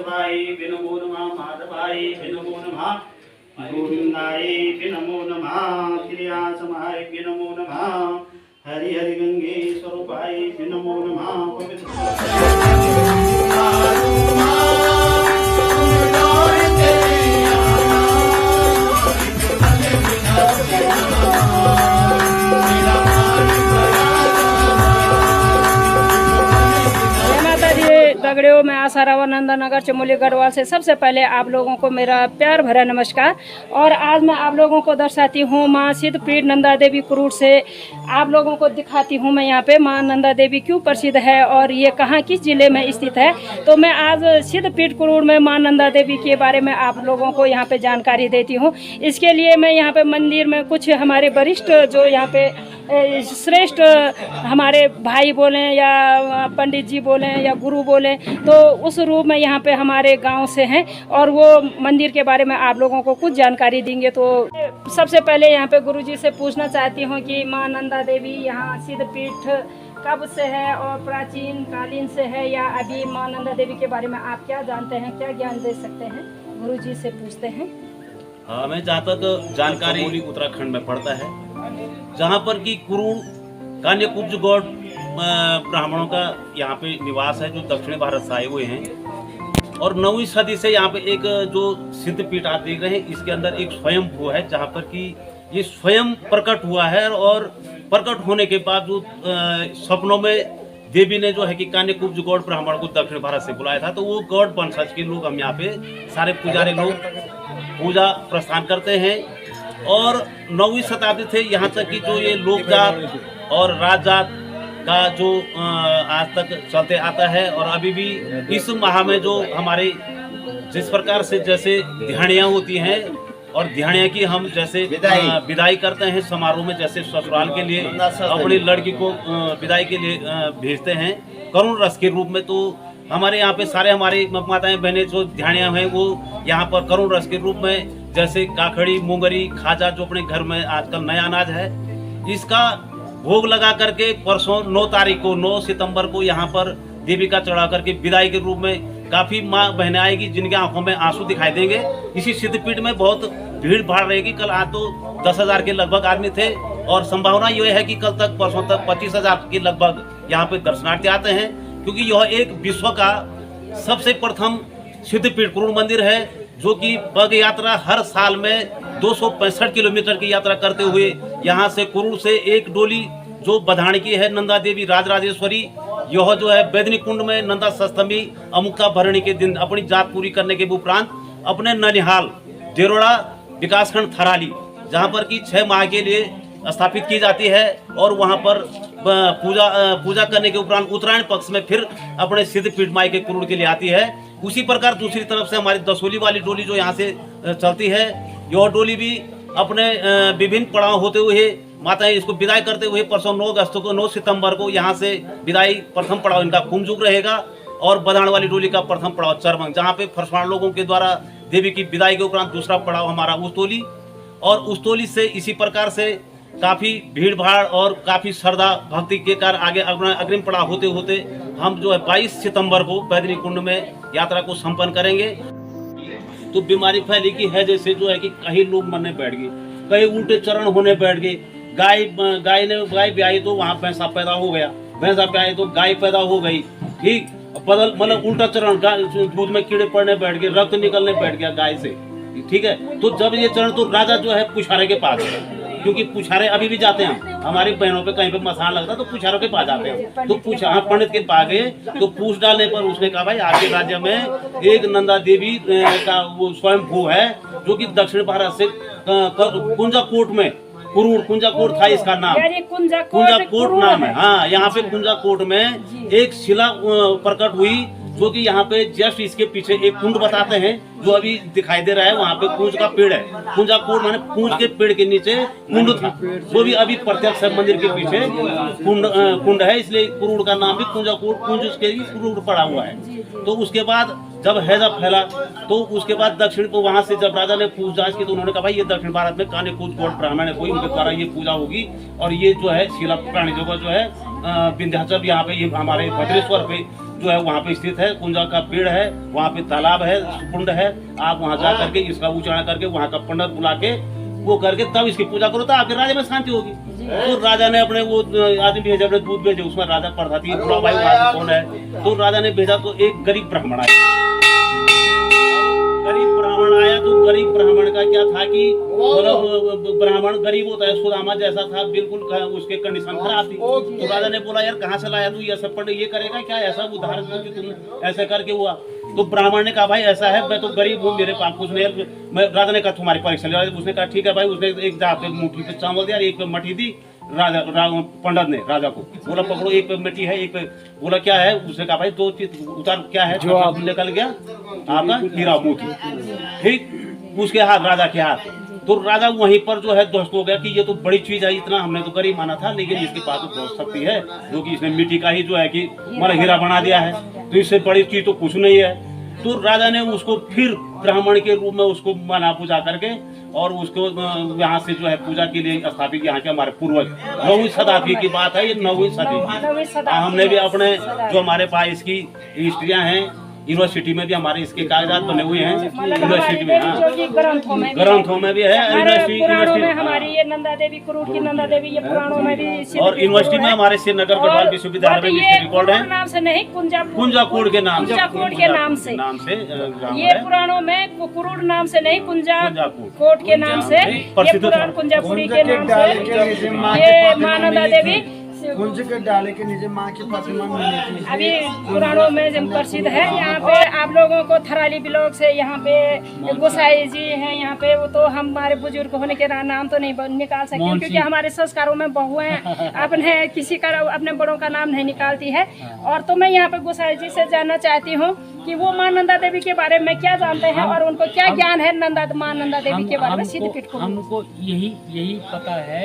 केशवाय नमो नमः, माधवाय नमो नमः, गोविंदाय नमो नमः, त्रियासमाय नमो नमः, हरि हरि गंगे स्वरूपाय नमो नमः। दगड़ियों, मैं आशा रावण नंदन नगर चमोली गढ़वाल से सबसे पहले आप लोगों को मेरा प्यार भरा नमस्कार। और आज मैं आप लोगों को दर्शाती हूँ माँ सिद्धपीठ नंदा देवी कुरूर से आप लोगों को दिखाती हूँ मैं यहाँ पे माँ नंदा देवी क्यों प्रसिद्ध है और ये कहाँ किस जिले में स्थित है। तो मैं आज सिद्धपीठ कुरूर में माँ नंदा देवी के बारे में आप लोगों को यहाँ पे जानकारी देती हूँ। इसके लिए मैं यहाँ पे मंदिर में कुछ हमारे वरिष्ठ जो यहाँ पे श्रेष्ठ हमारे भाई बोलें या पंडित जी बोलें या गुरु बोलें, तो उस रूप में यहाँ पे हमारे गांव से हैं और वो मंदिर के बारे में आप लोगों को कुछ जानकारी देंगे। तो सबसे पहले यहाँ पे गुरु जी से पूछना चाहती हूँ कि माँ नंदा देवी यहाँ सिद्धपीठ कब से है और प्राचीन कालीन से है या अभी माँ नंदा देवी के बारे में आप क्या जानते हैं, क्या ज्ञान दे सकते हैं? गुरु जी से पूछते हैं। हमें जहाँ तक जानकारी उत्तराखंड में पड़ता है, जहाँ पर कि कुरूर कान्यकुब्ज गौड़ ब्राह्मणों का यहाँ पे निवास है, जो दक्षिणी भारत से आए हुए हैं। और 9वीं सदी से यहाँ पे एक जो सिद्धपीठ आप देख रहे हैं, इसके अंदर एक स्वयंभू है, जहाँ पर कि ये स्वयं प्रकट हुआ है। और प्रकट होने के बावजूद सपनों में देवी ने जो है कि कान्यकुब्ज गौड़ ब्राह्मण को दक्षिण भारत से बुलाया था। तो वो गौड़ वंशज के लोग हम यहाँ पे सारे पुजारी लोग पूजा प्रस्थान करते हैं। और 9वीं शताब्दी से यहाँ तक कि जो ये लोक जात और राज जात का जो आज तक चलते आता है। और अभी भी इस माह में जो हमारे जिस प्रकार से जैसे ध्यानियाँ होती हैं और ध्यानियाँ की हम जैसे विदाई करते हैं समारोह में, जैसे ससुराल के लिए अपनी लड़की को विदाई के लिए भेजते हैं करुण रस के रूप में, तो हमारे यहाँ पे सारे हमारे माताएं बहनें जो ध्यानियाँ हैं वो यहाँ पर करुण रस के रूप में जैसे काखड़ी, मूंगरी, खाजा जो अपने घर में आजकल नया अनाज है, इसका भोग लगा करके परसों 9 तारीख को 9 सितंबर को यहाँ पर देवी का चढ़ा करके विदाई के रूप में काफी माँ बहनें आएगी जिनके आंखों में आंसू दिखाई देंगे। इसी सिद्धपीठ में बहुत भीड़ भाड़ रहेगी। कल आज तो 10,000 के लगभग आदमी थे और संभावना ये है कि कल तक परसों तक 25,000 के लगभग यहाँ पे दर्शनार्थी आते हैं, क्योंकि यह एक विश्व का सबसे प्रथम सिद्धपीठ कुरूर मंदिर है, जो कि पग यात्रा हर साल में 265 किलोमीटर की यात्रा करते हुए यहाँ से कुरूर से एक डोली जो बधाने की है नंदा देवी राजराजेश्वरी, यह जो है बैदनी कुंड में नंदा सप्तमी अमुका भरणी के दिन अपनी जात पूरी करने के उपरांत अपने ननिहाल देरोड़ा विकासखंड थराली, जहाँ पर कि 6 माह के लिए स्थापित की जाती है। और वहाँ पर पूजा करने के उपरांत उत्तरायण पक्ष में फिर अपने सिद्धपीठ माई के कुरूर के लिए आती है। उसी प्रकार दूसरी तरफ से हमारी दसोली वाली डोली जो यहाँ से चलती है, यह डोली भी अपने विभिन्न पड़ाव होते हुए माताएं इसको विदाई करते हुए परसों 9 अगस्त को 9 सितंबर को यहाँ से विदाई प्रथम पड़ाव इनका कुमजुग रहेगा। और बधान वाली डोली का प्रथम पड़ाव चरमंग, जहाँ पे फरसाण लोगों के द्वारा देवी की विदाई के उपरांत दूसरा पड़ाव हमारा उस्तोली। और उस्तोली से इसी प्रकार से काफ़ी भीड़ भाड़ और काफ़ी श्रद्धा भक्ति के कारण आगे अग्रिम पड़ाव होते होते हम जो है 22 सितंबर को बैदनी कुंड में यात्रा को संपन्न करेंगे। तो बीमारी फैली की है, जैसे जो है कि कहीं लोग मरने बैठ गए, कहीं उल्टे चरण होने बैठ गए। गाय ब्याई तो वहाँ भैंसा पैदा हो गया, भैंसा ब्याई तो गाय पैदा हो गई, ठीक बदल मतलब उल्टा चरण, दूध में कीड़े पड़ने बैठ गए, रक्त निकलने बैठ गया गाय से, ठीक है। तो जब ये चरण, तो राजा जो है पुछारे के पास है, क्योंकि पुछारे अभी भी जाते हैं, हमारी बहनों पे कहीं पे मसान लगता है तो पुछारों के पास जाते हैं। तो पंडित के पास गए तो पूछ डालने पर उसने कहा भाई आपके राज्य में एक नंदा देवी का वो स्वयंभू है, जो कि दक्षिण भारत से कुंजाकोट में कुरूर कुंजाकोट था इसका नाम, कुंजाकोट नाम है। हाँ, यहाँ पे कुंजाकोट में एक शिला प्रकट हुई, जो कि यहाँ पे जस्ट इसके पीछे एक कुंड बताते हैं जो अभी दिखाई दे रहा है, वहाँ पे कूंज का पेड़ है। कुंजाकोट माने कूंज के पेड़ के नीचे कुंड था, वो भी अभी प्रत्यक्ष मंदिर के पीछे कुंड है, इसलिए कुरूर का नाम भी कुंजाकोट, कुंज उसके कुरूर पड़ा हुआ है। तो उसके बाद जब हैजा फैला तो उसके बाद दक्षिण को वहाँ से जब राजा ने पूछ जांच की तो उन्होंने कहा भाई ये दक्षिण भारत में कान्यकुब्ज गौड़ ब्राह्मण है कोई, उनके द्वारा ये पूजा होगी। और ये जो है शिला प्राणी जगह जो है विंध्याचल यहाँ पे ये हमारे भद्रेश्वर पे जो है वहाँ पे स्थित है, कुंजा का पेड़ है, वहाँ पे तालाब है, कुंड है। आप वहाँ जा करके इसका उच्चारण करके वहाँ का पंडित बुला के वो करके तब इसकी पूजा करो तो आपके राजा में शांति होगी। तो राजा ने अपने वो आदमी भेजे, अपने दूध भेजे, उसमें राजा पढ़ता थी बुरा भाई वहाँ कौन है। तो राजा ने भेजा तो एक गरीब ब्राह्मण आया। गरीब ब्राह्मण आया तो गरीब ब्राह्मण का क्या था कि ब्राह्मण गरीब होता है, सुदामा जैसा था, बिल्कुल उसके कंडीशन खराब थी। तो राजा ने बोला यार कहाँ से लाया तू, ये सब पढ़ ये करेगा क्या, ऐसा उधार तुम ऐसे करके हुआ। तो ब्राह्मण ने कहा भाई ऐसा है, मैं तो गरीब हूँ, मेरे पास कुछ नहीं। मैं राजा ने कहा तुम्हारी परीक्षा ले। उसने कहा ठीक है भाई। उसने एक जाते मुट्ठी पे चावल दिया, एक पे मट्टी दी। राजा पंडित ने राजा को बोला पकड़ो, एक पे मिट्टी है, एक पे बोला क्या है। उसने कहा भाई 2 चीज उतार, क्या है जो आप निकल गया आपका हीरा मोती। ठीक, उसके हाथ राजा के हाथ। तो राजा वहीं पर जो है ध्वस्त हो गया कि ये तो बड़ी चीज है, इतना हमने तो गरीब माना था, लेकिन इसके पास तो बहुत शक्ति है, जो कि इसने मिट्टी का ही जो है कि हमारा हीरा बना दिया है, तो इससे बड़ी चीज तो कुछ नहीं है। तो राजा ने उसको फिर ब्राह्मण के रूप में उसको माना पूजा करके और उसको यहाँ से जो है पूजा के लिए स्थापित, यहाँ के हमारे पूर्वज 9वीं शताब्दी की बात है, ये 9वीं शताब्दी। हमने भी अपने जो हमारे पास इसकी हिस्ट्रियाँ हैं, यूनिवर्सिटी में भी हमारे इसके कागजात बने हुए हैं, यूनिवर्सिटी में, ग्रंथों में भी है, यूनिवर्सिटी में हमारी ये नंदा देवी कुरूट की नंदा देवी ये पुराणों में भी, और यूनिवर्सिटी में हमारे श्रीनगर गढ़वाल विश्वविद्यालय में इसके रिकॉर्ड है। नाम से नहीं, कुंजाकोट के नाम से ये पुराणों में कुरूट नाम से नहीं, कुंजाकोट के नाम से, कुंजापुरी के नाम से ये माँ नंदा देवी कुंज के डाले के नीचे माँ की प्रतिमा मिलने की अभी पुराणों में जब प्रसिद्ध है। यहाँ पे आप लोगों को थराली ब्लॉक से यहाँ पे गोसाई जी हैं, यहाँ पे वो तो हमारे बुजुर्ग होने के नाम तो नहीं निकाल सकते, क्योंकि हमारे संस्कारों में बहुएं अपने किसी का अपने बड़ों का नाम नहीं निकालती है। और तो मैं यहाँ पे गोसाई जी से जानना चाहती हूँ कि वो माँ नंदा देवी के बारे में क्या जानते हैं और उनको क्या ज्ञान है माँ नंदा देवी के बारे में। सिद्धपीठ को हमको यही पता है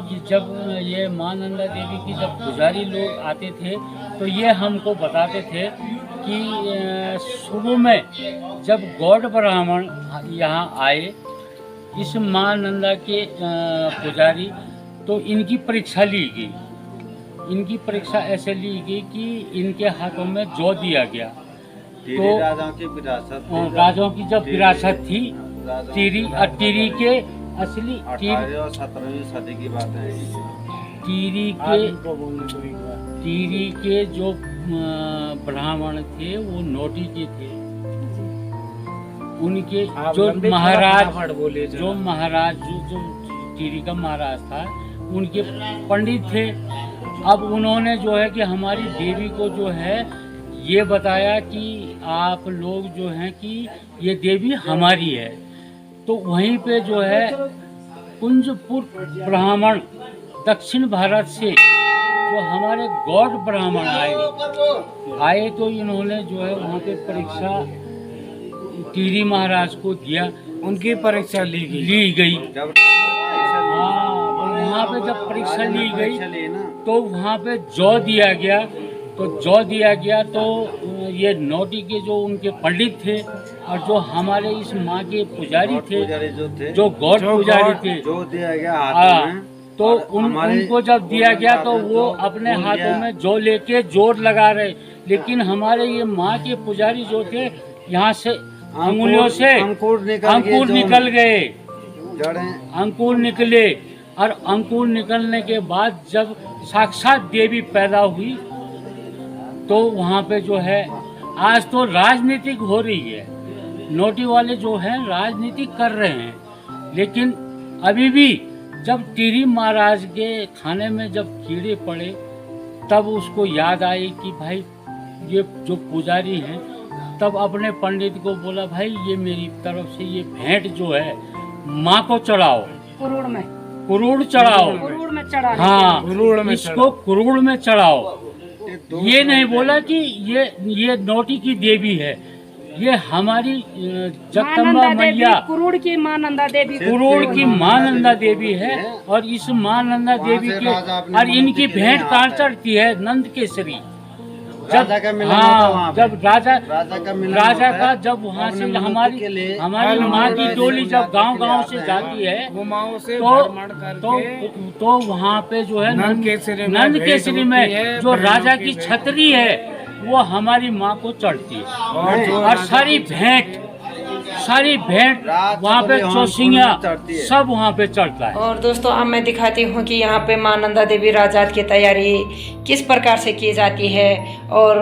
कि जब ये माँ नंदा देवी की जब पुजारी लोग आते थे तो ये हमको बताते थे कि शुरू में जब गौड़ ब्राह्मण यहाँ आए इस माँ नंदा के पुजारी, तो इनकी परीक्षा ली गई। इनकी परीक्षा ऐसे ली गई कि इनके हाथों में जौ दिया गया। तो राजाओं की जब विरासत थी, टीरी के असली 18वीं और 17वीं सदी की बात है। टीरी के जो ब्राह्मण थे वो नोटी के थे। उनके जो महाराज जो टीरी का महाराज था, उनके पंडित थे। अब उन्होंने जो है कि हमारी देवी को जो है ये बताया कि आप लोग जो हैं कि ये देवी हमारी है। तो वहीं पे जो है कुंजपुर ब्राह्मण दक्षिण भारत से जो हमारे गौड़ ब्राह्मण आए तो इन्होंने जो है वहाँ पे परीक्षा टीरी महाराज को दिया, उनकी परीक्षा ली गई। हाँ, वहाँ पे जब परीक्षा ली गई तो वहाँ पे जौ दिया गया। तो ये नोटी के जो उनके पंडित थे और जो हमारे इस माँ के पुजारी थे, जो गौड़ पुजारी थे, जो दिया गया हाथ में, तो उनको जब दिया गया तो वो अपने हाथों में जौ लेके जोर लगा रहे। लेकिन हमारे ये माँ के पुजारी जो थे, यहाँ से अंगुलियों से अंकुर निकल गए, अंकुर निकले। और अंकुर निकलने के बाद जब साक्षात देवी पैदा हुई तो वहाँ पे जो है आज तो राजनीतिक हो रही है। नोटी वाले जो हैं राजनीति कर रहे हैं, लेकिन अभी भी जब टीरी महाराज के खाने में जब कीड़े पड़े तब उसको याद आई कि भाई ये जो पुजारी हैं, तब अपने पंडित को बोला भाई ये मेरी तरफ से ये भेंट जो है माँ को चढ़ाओ, कुरूड़ चढ़ाओ। हाँ, इसको कुरूड़ में चढ़ाओ। ये नहीं बोला कि ये नोटी की देवी है, ये हमारी जगदम्बा मैया कुरूड़ की माँ नंदा देवी है। और इस माँ नंदा देवी के और इनकी भेंट कहाँ चढ़ती है? नंद केसरी। जब राजा का जब वहाँ से हमारी माँ की डोली जब गांव से जाती है तो वहाँ पे जो है नंद केसरी में जो राजा की छतरी है, वो हमारी माँ को चढ़ती है। और सारी भेंट वहाँ पे चौसिंगा सब वहाँ पे चढ़ता है। और दोस्तों अब मैं दिखाती हूँ कि यहाँ पे माँ नंदा देवी राजात की तैयारी किस प्रकार से की जाती है और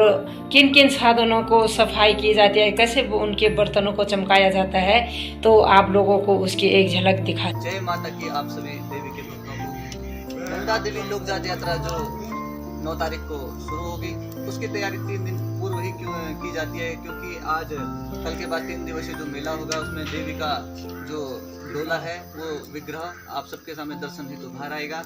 किन किन साधनों को सफाई की जाती है, कैसे वो उनके बर्तनों को चमकाया जाता है, तो आप लोगों को उसकी एक झलक दिखा। जय माता की आप सभी देवी के भक्तों को। नंदा देवी लोक जात यात्रा जो 9 तारीख को शुरू होगी, उसकी तैयारी 3 दिन पूर्व ही क्यों की जाती है, क्योंकि आज कल के बाद 3 दिवसीय जो मेला होगा उसमें देवी का जो डोला है वो विग्रह आप सबके सामने दर्शन हेतु बाहर आएगा,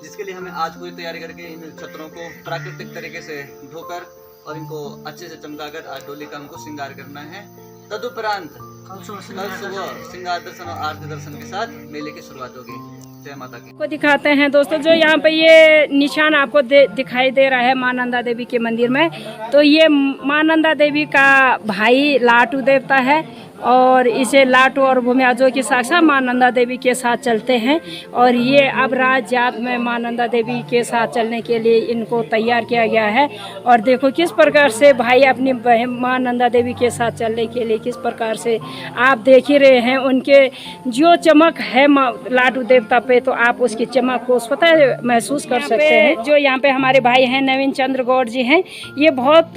जिसके लिए हमें आज पूरी तैयारी करके इन छत्रों को प्राकृतिक तरीके से धोकर और इनको अच्छे से चमकाकर आज डोली का हमको श्रृंगार करना है। तदुपरांत कल सुबह श्रृंगार दर्शन और आरती दर्शन के साथ मेले की शुरुआत होगी। जय माता की। को दिखाते हैं दोस्तों, जो यहाँ पे ये निशान आपको दिखाई दे रहा है माँ नंदा देवी के मंदिर में, तो ये माँ नंदा देवी का भाई लाटू देवता है और इसे लाटू और भूमिया जो कि साक्षात माँ नंदा देवी के साथ चलते हैं। और ये अब राज जात में माँ नंदा देवी के साथ चलने के लिए इनको तैयार किया गया है। और देखो किस प्रकार से भाई अपनी माँ नंदा देवी के साथ चलने के लिए किस प्रकार से आप देख ही रहे हैं, उनके जो चमक है लाटू देवता पे, तो आप उसकी चमक को स्वतः महसूस कर सकते हैं। जो यहाँ पे हमारे भाई हैं नवीन चंद्र गौड़ जी हैं, ये बहुत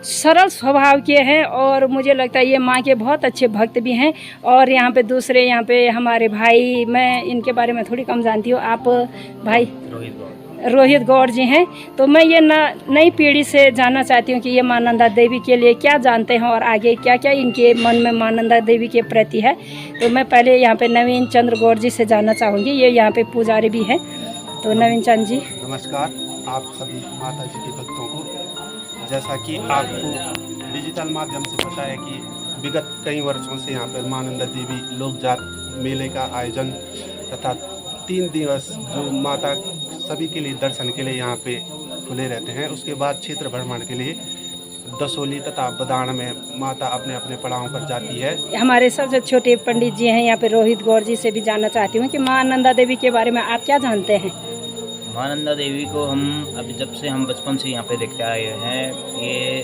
सरल स्वभाव के हैं और मुझे लगता है ये माँ के बहुत अच्छे भक्त भी हैं। और यहाँ पे दूसरे यहाँ पे हमारे भाई, मैं इनके बारे में थोड़ी कम जानती हूँ, आप भाई रोहित गौड़ जी हैं। तो मैं ये नई पीढ़ी से जानना चाहती हूँ कि ये माँ नंदा देवी के लिए क्या जानते हैं और आगे क्या क्या इनके मन में माँ नंदा देवी के प्रति है। तो मैं पहले यहाँ पे नवीन चंद्र गौड़ जी से जानना चाहूँगी, ये यहाँ पे पुजारी भी हैं। तो नवीन चंद जी नमस्कार आप सभी माता जी के भक्तों को। जैसा कि आपको डिजिटल माध्यम से पता है कि विगत कई वर्षों से यहाँ पर माँ नंदा देवी लोक जात मेले का आयोजन तथा 3 दिवस जो माता सभी के लिए दर्शन के लिए यहाँ पे खुले रहते हैं। उसके बाद क्षेत्र भ्रमण के लिए दसोली तथा बदाण में माता अपने अपने पड़ावों पर जाती है। हमारे सबसे छोटे पंडित जी हैं यहाँ पे रोहित गौड़ जी से भी जानना चाहती हूँ कि माँ नंदा देवी के बारे में आप क्या जानते हैं। माँ नंदा देवी को हम अभी जब से हम बचपन से यहाँ पे देखते आए हैं, ये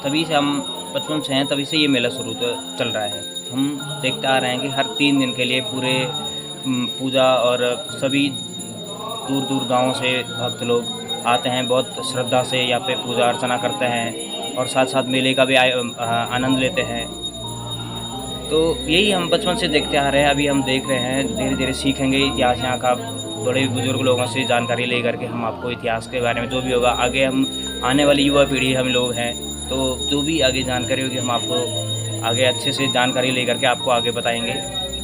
तभी से हम बचपन से हैं, तभी से ये मेला शुरू चल रहा है। हम देखते आ रहे हैं कि हर 3 दिन के लिए पूरे पूजा और सभी दूर दूर गांवों से भक्त लोग आते हैं, बहुत श्रद्धा से यहाँ पे पूजा अर्चना करते हैं और साथ साथ मेले का भी आनंद लेते हैं। तो यही हम बचपन से देखते आ रहे हैं, अभी हम देख रहे हैं, धीरे धीरे सीखेंगे इतिहास यहाँ का। बड़े बुजुर्ग लोगों से जानकारी लेकर के हम आपको इतिहास के बारे में जो भी होगा, आगे हम आने वाली युवा पीढ़ी हम लोग हैं, तो जो भी आगे जानकारी होगी हम आपको आगे अच्छे से जानकारी लेकर के आपको आगे बताएंगे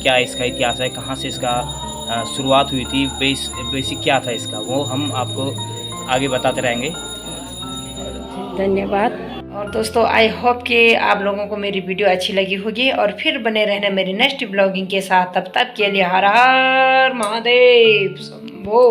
क्या इसका इतिहास है, कहाँ से इसका शुरुआत हुई थी, बेसिक क्या था इसका, वो हम आपको आगे बताते रहेंगे। धन्यवाद। और दोस्तों आई होप कि आप लोगों को मेरी वीडियो अच्छी लगी होगी और फिर बने रहना मेरी नेक्स्ट ब्लॉगिंग के साथ। तब तक के लिए हर हर महादेव शंभो।